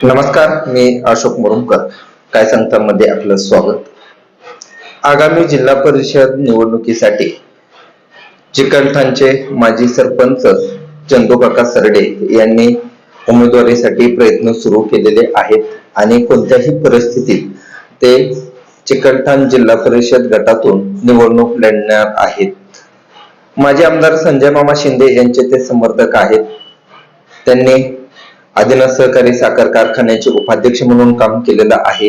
नमस्कार, मी अशोक मुरुमकर. काय सांगता मध्ये आपलं स्वागत. आगामी जिल्हा परिषद निवडणुकीसाठी चिकलठाणचे माजी सरपंच चंदूकाका सरडे यांनी उमेदवारीसाठी प्रयत्न सुरू केलेले आहेत आणि कोणत्याही परिस्थितीत ते चिकलठाण जिल्हा परिषद गटातून निवडणूक लढणार आहेत. माजी आमदार संजय मामा शिंदे यांचे ते समर्थक आहेत. त्यांनी आदिनाथ सहकारी साखर कारखान्याचे उपाध्यक्ष म्हणून काम केलेलं आहे.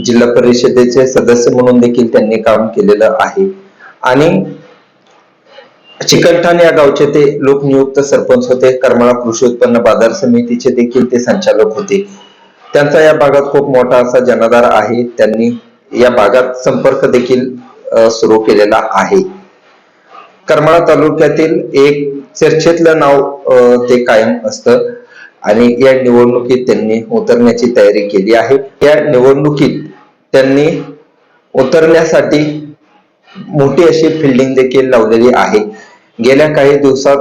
जिल्हा परिषदेचे सदस्य म्हणून देखील त्यांनी काम केलेलं आहे आणि चिकलठाण या गावचे ते लोकनियुक्त सरपंच होते. करमाळा कृषी उत्पन्न बाजार समितीचे देखील ते संचालक होते. त्यांचा या भागात खूप मोठा असा जनाधार आहे. त्यांनी या भागात संपर्क देखील सुरू केलेला आहे. करमाळा तालुक्यातील एक चर्चेतलं नाव ते कायम असतं आणि या निवडणुकीत त्यांनी उतरण्याची तयारी केली आहे. या निवडणुकीत त्यांनी उतरण्यासाठी मोठी अशी फिल्डिंग देखील लावलेली आहे. गेल्या काही दिवसात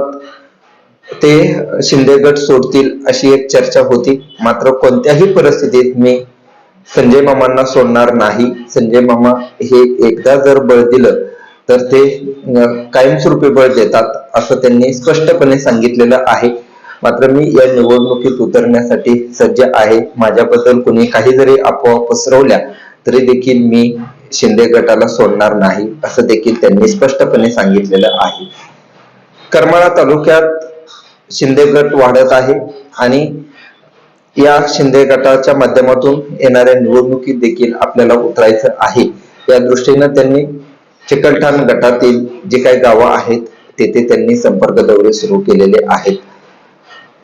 ते शिंदे गट सोडतील अशी एक चर्चा होती. मात्र कोणत्याही परिस्थितीत मी संजय मामांना सोडणार नाही. संजय मामा हे एकदा जर बळ दिलं तर ते कायमस्वरूपी बळ देतात असं त्यांनी स्पष्टपणे सांगितलेलं आहे. मात्र मी या निवडणुकीत उतरण्यासाठी सज्ज आहे. माझ्याबद्दल कोणी काही जरी अफवा पसरवल्या तरी देखील मी शिंदे गटाला सोडणार नाही असं देखील त्यांनी स्पष्टपणे सांगितलेलं आहे. करमाळा तालुक्यात शिंदे गट वाढत आहे आणि या शिंदे गटाच्या माध्यमातून येणाऱ्या निवडणुकीत देखील आपल्याला उतरायचं आहे. या दृष्टीनं त्यांनी चिकलठाण गटातील जे काही गावं आहेत तेथे त्यांनी संपर्क दौरे सुरू केलेले आहेत.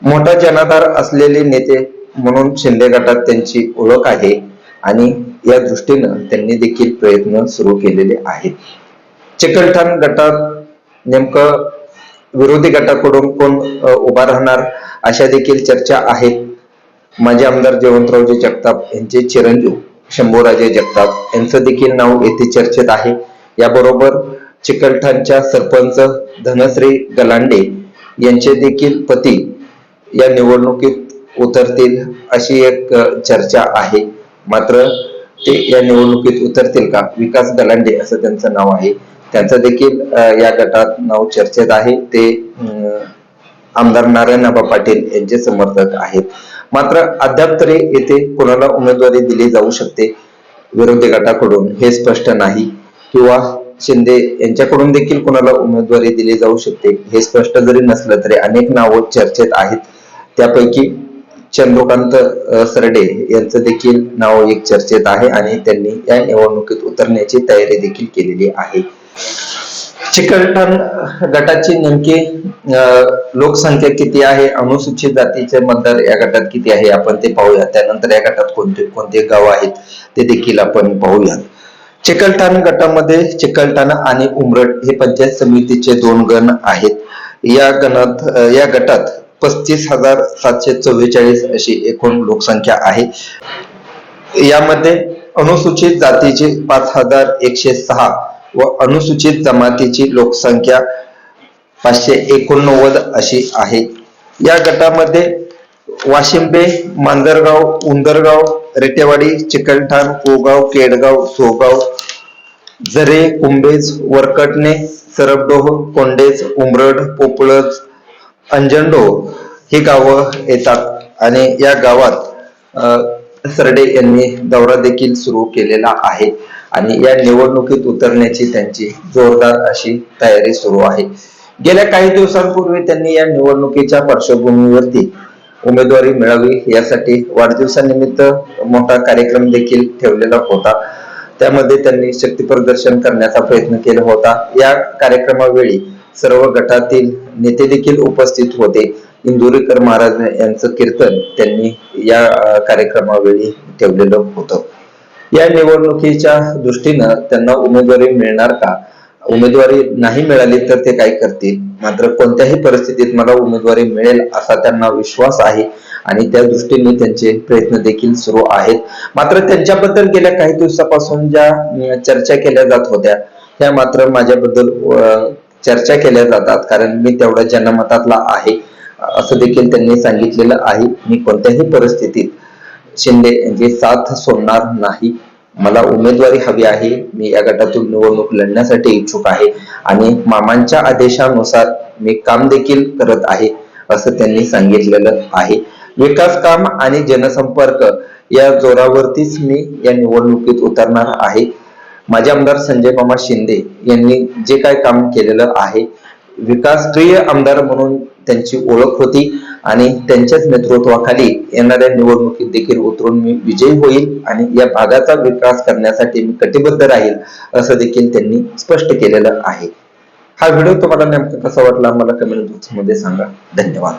मोठा जनाधार असलेले नेते म्हणून शिंदे गटात त्यांची ओळख आहे आणि या दृष्टीनं त्यांनी देखील प्रयत्न सुरू केलेले आहेत. चिकलठाण गटात नेमकं विरोधी गटाकडून कोण उभा राहणार अशा देखील चर्चा आहेत. माजी आमदार जयवंतरावजी जगताप यांचे चिरंजीव शंभूराजे जगताप यांचं देखील नाव येथे चर्चेत आहे. याबरोबर चिकलठाणच्या सरपंच धनश्री गलांडे यांचे देखील पती या निवडणुकीत उतरतील अशी एक चर्चा आहे. मात्र ते या निवडणुकीत उतरतील का? विकास गलांडे असं त्यांचं नाव आहे. त्यांचं देखील या गटात नाव चर्चेत आहे. ते आमदार नारायणआबा पाटील यांचे समर्थक आहेत. मात्र अद्याप तरी येथे कोणाला उमेदवारी दिली जाऊ शकते विरोधी गटाकडून हे स्पष्ट नाही किंवा शिंदे यांच्याकडून देखील कोणाला उमेदवारी दिली जाऊ शकते हे स्पष्ट जरी नसलं तरी अनेक नावं चर्चेत आहेत. त्यापैकी चंद्रकांत सरडे यांचं देखील नाव एक चर्चेत आहे आणि त्यांनी या निवडणुकीत उतरण्याची तयारी देखील केलेली आहे. चिकलठाण गटाची नेमकी लोकसंख्या किती आहे, अनुसूचित जातीचे मतदार या गटात किती आहे आपण ते पाहूया. त्यानंतर या गटात कोणते कोणते गाव आहेत ते देखील आपण पाहूया. चिकलठाण गटामध्ये चिकलठाण आणि उमरड हे पंचायत समितीचे 2 गण आहेत. या गटात 35,744 अशी एकूण लोकसंख्या आहे. यामध्ये अनुसूचित जातीची 5,106 व अनुसूचित जमातीची लोकसंख्या 589 अशी आहे. या गटामध्ये वाशिंबे, मांजरगाव, उंदरगाव, रेटेवाडी, चिकलठाण, कोगाव, केडगाव, सोगाव, झरे, कुंभेज, वरकटणे, सरबडोह, कोंडेज, उमरड, पोपळज, अंजंडो ही गावं येतात आणि या गावात सरडे यांनी दौरा देखील सुरू केलेला आहे आणि या निवडणुकीत उतरण्याची त्यांची जोरदार अशी तयारी सुरू आहे. गेल्या काही दिवसांपूर्वी त्यांनी या निवडणुकीच्या पार्श्वभूमीवरती उमेदवारी मिळावी यासाठी वाढदिवसानिमित्त मोठा कार्यक्रम देखील ठेवलेला होता. त्यामध्ये त्यांनी शक्ती प्रदर्शन करण्याचा प्रयत्न केला होता. या कार्यक्रमावेळी सर्व गटातील नेते देखील उपस्थित होते. इंदुरीकर महाराज यांचं कीर्तन त्यांनी या कार्यक्रमावेळी ठेवलेलं होतं. या निवडणुकीच्या दृष्टीनं त्यांना उमेदवारी मिळणार का? उमेदवारी नाही मिळाली तर ते काय करतील? मात्र कोणत्याही परिस्थितीत मला उमेदवारी मिळेल असा त्यांना विश्वास आहे आणि त्या दृष्टीने त्यांचे प्रयत्न देखील सुरू आहेत. मात्र त्यांच्याबद्दल गेल्या काही दिवसापासून ज्या चर्चा केल्या जात होत्या त्या मात्र माझ्याबद्दल चर्चा केल्या जातात कारण मी तेवढा जनमतातला आहे असं देखील त्यांनी सांगितलेलं आहे. मी कोणत्याही परिस्थितीत शिंदे यांची साथ सोडणार नाही. मला उमेदवारी हवी आहे. मी या गटातून निवडणूक लढण्यासाठी इच्छुक आहे आणि मामांच्या आदेशानुसार मी काम देखील करत आहे असं त्यांनी सांगितलेलं आहे. विकास काम आणि जनसंपर्क या जोरावरतीच मी या निवडणुकीत उतरणार आहे. माजी आमदार संजय मामा शिंदे यांनी जे काय काम केलेलं आहे, विकासप्रिय आमदार म्हणून त्यांची ओळख होती आणि त्यांच्याच नेतृत्वाखाली येणाऱ्या निवडणुकीत देखील उतरून मी विजयी होईल आणि या भागाचा विकास करण्यासाठी मी कटिबद्ध राहील असं देखील त्यांनी स्पष्ट केलेलं आहे. हा व्हिडिओ तुम्हाला नेमका कसा वाटला मला कमेंट बॉक्स मध्ये सांगा. धन्यवाद.